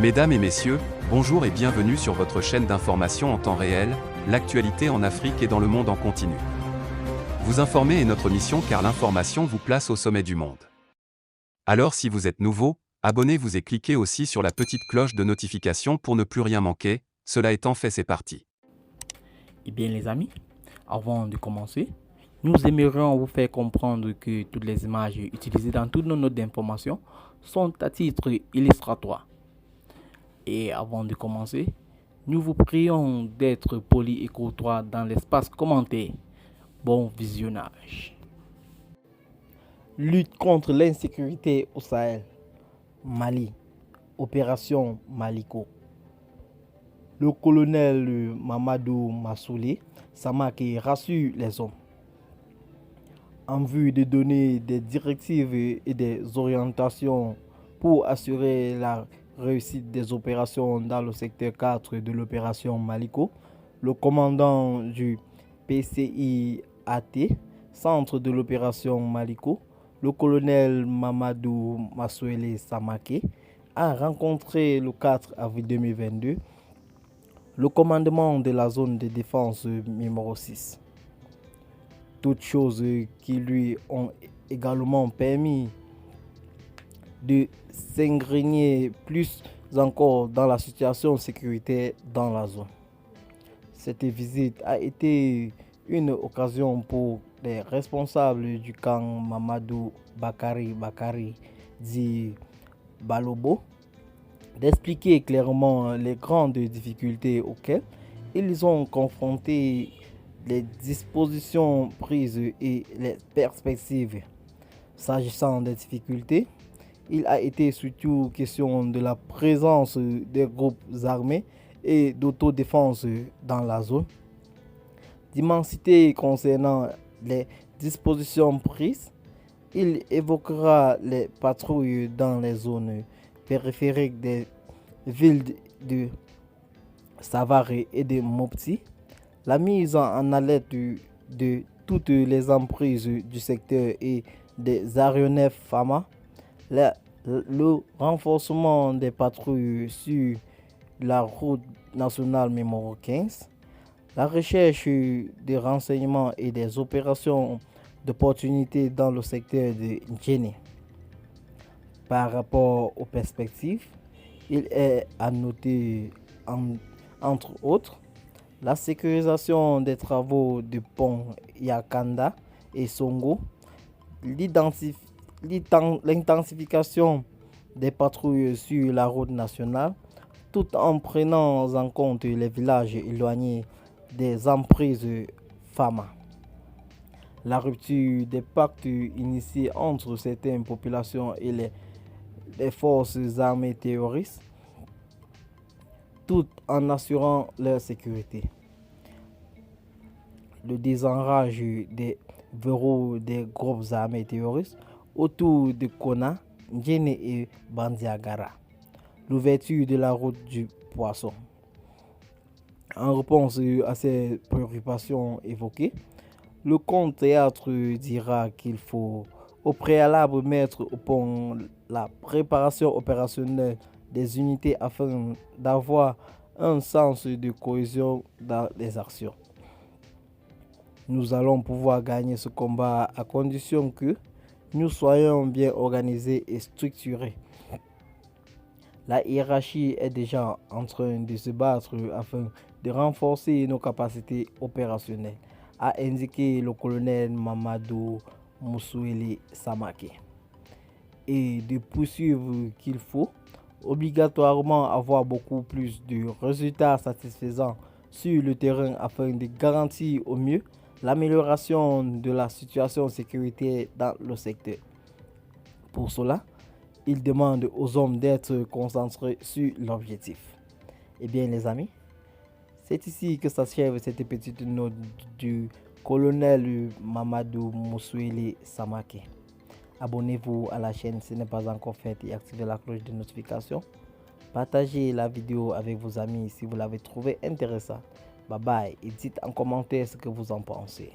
Mesdames et messieurs, bonjour et bienvenue sur votre chaîne d'information en temps réel, l'actualité en Afrique et dans le monde en continu. Vous informer est notre mission car l'information vous place au sommet du monde. Alors si vous êtes nouveau, abonnez-vous et cliquez aussi sur la petite cloche de notification pour ne plus rien manquer, cela étant fait c'est parti. Eh bien les amis, avant de commencer, nous aimerions vous faire comprendre que toutes les images utilisées dans toutes nos notes d'information sont à titre illustratoire. Et avant de commencer, nous vous prions d'être polis et courtois dans l'espace commenté. Bon visionnage. Lutte contre l'insécurité au Sahel. Mali. Opération Maliko. Le colonel Mamadou Massoulé Samake rassure les hommes en vue de donner des directives et des orientations pour assurer la réussite des opérations dans le secteur 4 de l'opération Maliko. Le commandant du PCIAT, centre de l'opération Maliko, le colonel Mamadou Massoulé Samake, a rencontré le 4 avril 2022 le commandement de la zone de défense numéro 6. Toutes choses qui lui ont également permis de s'ingénier plus encore dans la situation sécuritaire dans la zone. Cette visite a été une occasion pour les responsables du camp Mamadou Bakari dit Balobo d'expliquer clairement les grandes difficultés auxquelles ils ont confronté, les dispositions prises et les perspectives. S'agissant des difficultés, il a été surtout question de la présence des groupes armés et d'autodéfense dans la zone, d'immensité concernant les dispositions prises. Il évoquera les patrouilles dans les zones périphériques des villes de Savare et de Mopti, la mise en alerte de toutes les emprises du secteur et des aéronefs FAMA, le renforcement des patrouilles sur la route nationale numéro 15, la recherche des renseignements et des opérations d'opportunité dans le secteur de Ndjéné. Par rapport aux perspectives, il est à noter, entre autres, la sécurisation des travaux de pont Yakanda et Songo, l'intensification des patrouilles sur la route nationale, tout en prenant en compte les villages éloignés des emprises FAMA. La rupture des pactes initiés entre certaines populations et les forces armées terroristes, tout en assurant leur sécurité. Le désenrage des verrous des groupes armés terroristes autour de Kona, Ndjéné et Bandiagara. L'ouverture de la route du poisson. En réponse à ces préoccupations évoquées, le compte théâtre dira qu'il faut au préalable mettre au point la préparation opérationnelle des unités afin d'avoir un sens de cohésion dans les actions. Nous allons pouvoir gagner ce combat à condition que nous soyons bien organisés et structurés. La hiérarchie est déjà en train de se battre afin de renforcer nos capacités opérationnelles, a indiqué le colonel Mamadou Massoulé Samake, et de poursuivre qu'il faut obligatoirement avoir beaucoup plus de résultats satisfaisants sur le terrain afin de garantir au mieux l'amélioration de la situation sécuritaire dans le secteur. Pour cela, il demande aux hommes d'être concentrés sur l'objectif. Eh bien les amis, c'est ici que s'achève cette petite note du colonel Mamadou Massoulé Samake. Abonnez-vous à la chaîne si ce n'est pas encore fait et activez la cloche de notification. Partagez la vidéo avec vos amis si vous l'avez trouvé intéressant. Bye bye et dites en commentaire ce que vous en pensez.